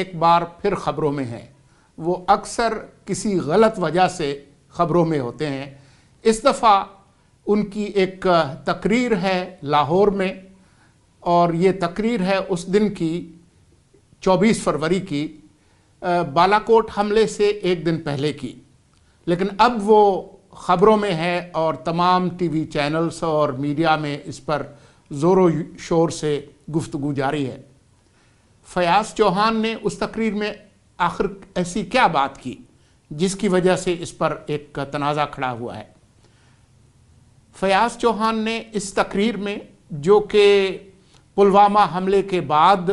ایک بار پھر خبروں میں ہیں، وہ اکثر کسی غلط وجہ سے خبروں میں ہوتے ہیں۔ اس دفعہ ان کی ایک تقریر ہے لاہور میں، اور یہ تقریر ہے اس دن کی 24 فروری کی، بالاکوٹ حملے سے ایک دن پہلے کی، لیکن اب وہ خبروں میں ہے اور تمام ٹی وی چینلز اور میڈیا میں اس پر زور و شور سے گفتگو جاری ہے۔ فیاض چوہان نے اس تقریر میں آخر ایسی کیا بات کی جس کی وجہ سے اس پر ایک تنازع کھڑا ہوا ہے؟ فیاض چوہان نے اس تقریر میں، جو کہ پلوامہ حملے کے بعد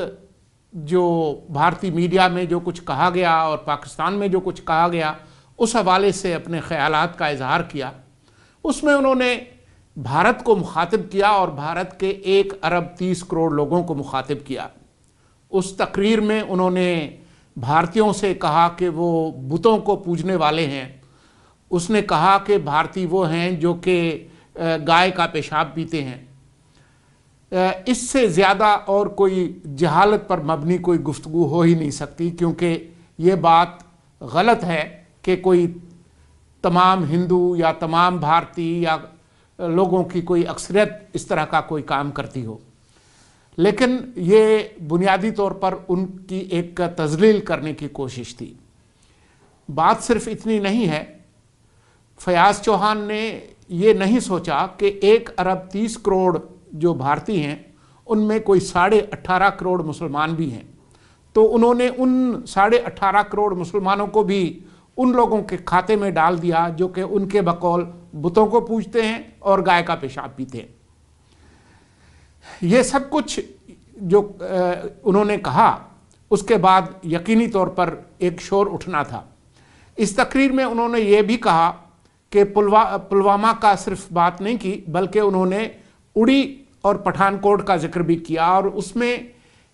جو بھارتی میڈیا میں جو کچھ کہا گیا اور پاکستان میں جو کچھ کہا گیا، اس حوالے سے اپنے خیالات کا اظہار کیا۔ اس میں انہوں نے بھارت کو مخاطب کیا اور بھارت کے 1 ارب 30 کروڑ لوگوں کو مخاطب کیا۔ اس تقریر میں انہوں نے بھارتیوں سے کہا کہ وہ بتوں کو پوجنے والے ہیں۔ اس نے کہا کہ بھارتی وہ ہیں جو کہ گائے کا پیشاب پیتے ہیں۔ اس سے زیادہ اور کوئی جہالت پر مبنی کوئی گفتگو ہو ہی نہیں سکتی، کیونکہ یہ بات غلط ہے کہ کوئی تمام ہندو یا تمام بھارتی یا لوگوں کی کوئی اکثریت اس طرح کا کوئی کام کرتی ہو، لیکن یہ بنیادی طور پر ان کی ایک تذلیل کرنے کی کوشش تھی۔ بات صرف اتنی نہیں ہے، فیاض چوہان نے یہ نہیں سوچا کہ 1 ارب 30 کروڑ جو بھارتی ہیں ان میں کوئی 18.5 کروڑ مسلمان بھی ہیں، تو انہوں نے ان 18.5 کروڑ مسلمانوں کو بھی ان لوگوں کے کھاتے میں ڈال دیا جو کہ ان کے بقول بتوں کو پوجتے ہیں اور گائے کا پیشاب پیتے ہیں۔ یہ سب کچھ جو انہوں نے کہا، اس کے بعد یقینی طور پر ایک شور اٹھنا تھا۔ اس تقریر میں انہوں نے یہ بھی کہا کہ پلوامہ کا صرف بات نہیں کی، بلکہ انہوں نے اڑی اور پٹھان کوٹ کا ذکر بھی کیا، اور اس میں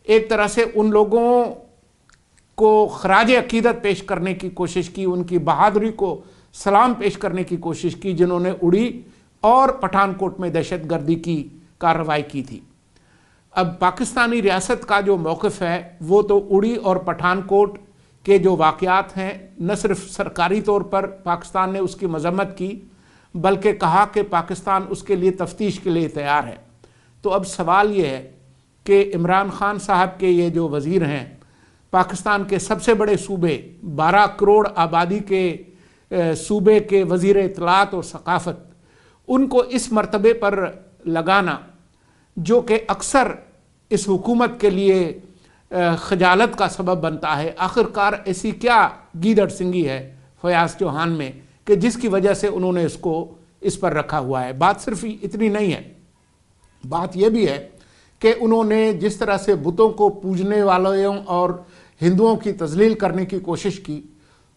ایک طرح سے ان لوگوں کو خراج عقیدت پیش کرنے کی کوشش کی، ان کی بہادری کو سلام پیش کرنے کی کوشش کی جنہوں نے اڑی اور پٹھان کوٹ میں دہشت گردی کی کارروائی کی تھی۔ اب پاکستانی ریاست کا جو موقف ہے وہ تو اڑی اور پٹھان کوٹ کے جو واقعات ہیں، نہ صرف سرکاری طور پر پاکستان نے اس کی مذمت کی، بلکہ کہا کہ پاکستان اس کے لیے تفتیش کے لیے تیار ہے۔ تو اب سوال یہ ہے کہ عمران خان صاحب کے یہ جو وزیر ہیں، پاکستان کے سب سے بڑے صوبے، 12 کروڑ آبادی کے صوبے کے وزیر اطلاعات اور ثقافت، ان کو اس مرتبے پر لگانا جو کہ اکثر اس حکومت کے لیے خجالت کا سبب بنتا ہے، آخرکار ایسی کیا گیدڑ سنگھی ہے فیاض چوہان میں کہ جس کی وجہ سے انہوں نے اس پر رکھا ہوا ہے؟ بات صرف اتنی نہیں ہے، بات یہ بھی ہے کہ انہوں نے جس طرح سے بتوں کو پوجنے والوں اور ہندوؤں کی تذلیل کرنے کی کوشش کی،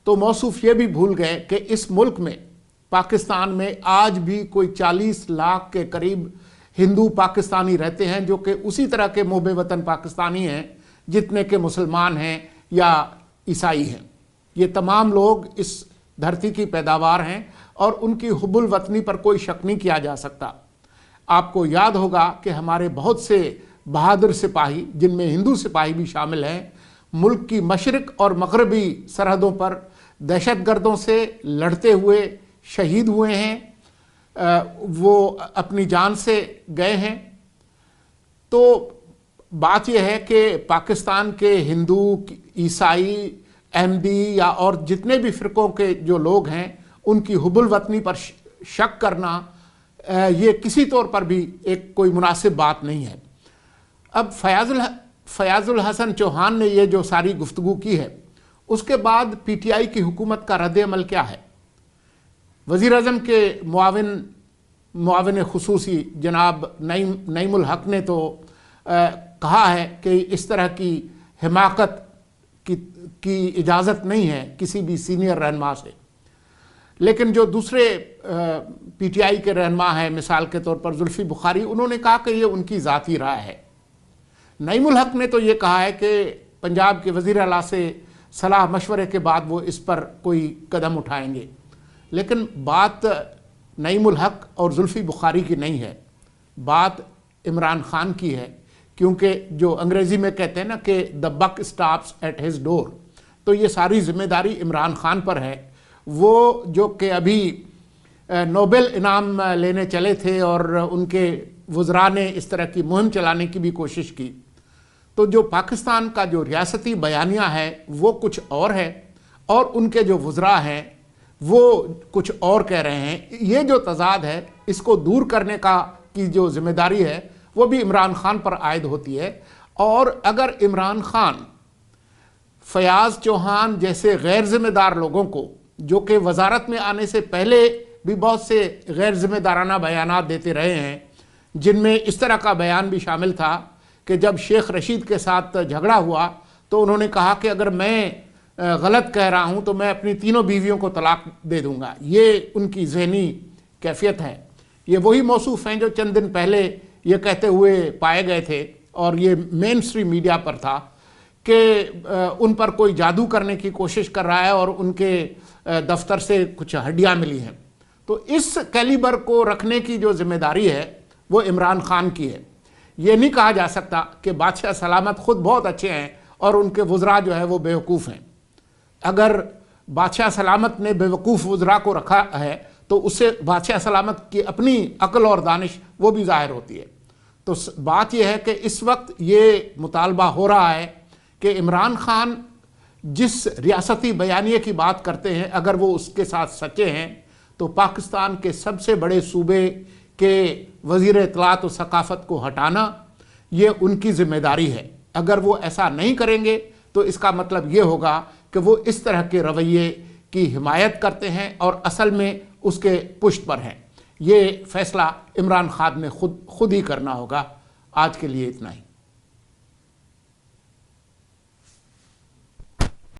تو موصوف یہ بھی بھول گئے کہ اس ملک میں، پاکستان میں، آج بھی کوئی 40 لاکھ کے قریب ہندو پاکستانی رہتے ہیں جو کہ اسی طرح کے محب وطن پاکستانی ہیں جتنے کہ مسلمان ہیں یا عیسائی ہیں۔ یہ تمام لوگ اس دھرتی کی پیداوار ہیں اور ان کی حب الوطنی پر کوئی شک نہیں کیا جا سکتا۔ آپ کو یاد ہوگا کہ ہمارے بہت سے بہادر سپاہی، جن میں ہندو سپاہی بھی شامل ہیں، ملک کی مشرق اور مغربی سرحدوں پر دہشت گردوں سے لڑتے ہوئے شہید ہوئے ہیں، وہ اپنی جان سے گئے ہیں۔ تو بات یہ ہے کہ پاکستان کے ہندو، عیسائی، احمدی یا اور جتنے بھی فرقوں کے جو لوگ ہیں، ان کی حب الوطنی پر شک کرنا یہ کسی طور پر بھی ایک کوئی مناسب بات نہیں ہے۔ اب فیاض الحسن چوہان نے یہ جو ساری گفتگو کی ہے، اس کے بعد پی ٹی آئی کی حکومت کا رد عمل کیا ہے؟ وزیر اعظم کے معاون خصوصی جناب نعیم الحق نے تو کہا ہے کہ اس طرح کی حماقت کی اجازت نہیں ہے کسی بھی سینئر رہنما سے، لیکن جو دوسرے پی ٹی آئی کے رہنما ہیں، مثال کے طور پر زلفی بخاری، انہوں نے کہا کہ یہ ان کی ذاتی رائے ہے۔ نعیم الحق نے تو یہ کہا ہے کہ پنجاب کے وزیر اعلیٰ سے صلاح مشورے کے بعد وہ اس پر کوئی قدم اٹھائیں گے، لیکن بات نعیم الحق اور زلفی بخاری کی نہیں ہے، بات عمران خان کی ہے کیونکہ جو انگریزی میں کہتے ہیں نا کہ the buck stops at his door، تو یہ ساری ذمہ داری عمران خان پر ہے۔ وہ جو کہ ابھی نوبل انعام لینے چلے تھے اور ان کے وزراء نے اس طرح کی مہم چلانے کی بھی کوشش کی، تو جو پاکستان کا جو ریاستی بیانیہ ہے وہ کچھ اور ہے، اور ان کے جو وزراء ہیں وہ کچھ اور کہہ رہے ہیں۔ یہ جو تضاد ہے اس کو دور کرنے کی جو ذمہ داری ہے وہ بھی عمران خان پر عائد ہوتی ہے۔ اور اگر عمران خان فیاض چوہان جیسے غیر ذمہ دار لوگوں کو، جو کہ وزارت میں آنے سے پہلے بھی بہت سے غیر ذمہ دارانہ بیانات دیتے رہے ہیں، جن میں اس طرح کا بیان بھی شامل تھا کہ جب شیخ رشید کے ساتھ جھگڑا ہوا تو انہوں نے کہا کہ اگر میں غلط کہہ رہا ہوں تو میں اپنی تینوں بیویوں کو طلاق دے دوں گا۔ یہ ان کی ذہنی کیفیت ہے۔ یہ وہی موصوف ہیں جو چند دن پہلے یہ کہتے ہوئے پائے گئے تھے، اور یہ مین اسٹریم میڈیا پر تھا، کہ ان پر کوئی جادو کرنے کی کوشش کر رہا ہے اور ان کے دفتر سے کچھ ہڈیاں ملی ہیں۔ تو اس کیلیبر کو رکھنے کی جو ذمہ داری ہے وہ عمران خان کی ہے۔ یہ نہیں کہا جا سکتا کہ بادشاہ سلامت خود بہت اچھے ہیں اور ان کے وزراء جو ہے وہ بیوقوف ہیں۔ اگر بادشاہ سلامت نے بیوقوف وزراء کو رکھا ہے تو اس سے بادشاہ سلامت کی اپنی عقل اور دانش وہ بھی ظاہر ہوتی ہے۔ تو بات یہ ہے کہ اس وقت یہ مطالبہ ہو رہا ہے کہ عمران خان جس ریاستی بیانیے کی بات کرتے ہیں، اگر وہ اس کے ساتھ سچے ہیں تو پاکستان کے سب سے بڑے صوبے کے وزیر اطلاعات و ثقافت کو ہٹانا یہ ان کی ذمہ داری ہے۔ اگر وہ ایسا نہیں کریں گے تو اس کا مطلب یہ ہوگا کہ وہ اس طرح کے رویے کی حمایت کرتے ہیں اور اصل میں اس کے پشت پر ہیں۔ یہ فیصلہ عمران خان نے خود ہی کرنا ہوگا۔ آج کے لیے اتنا ہی۔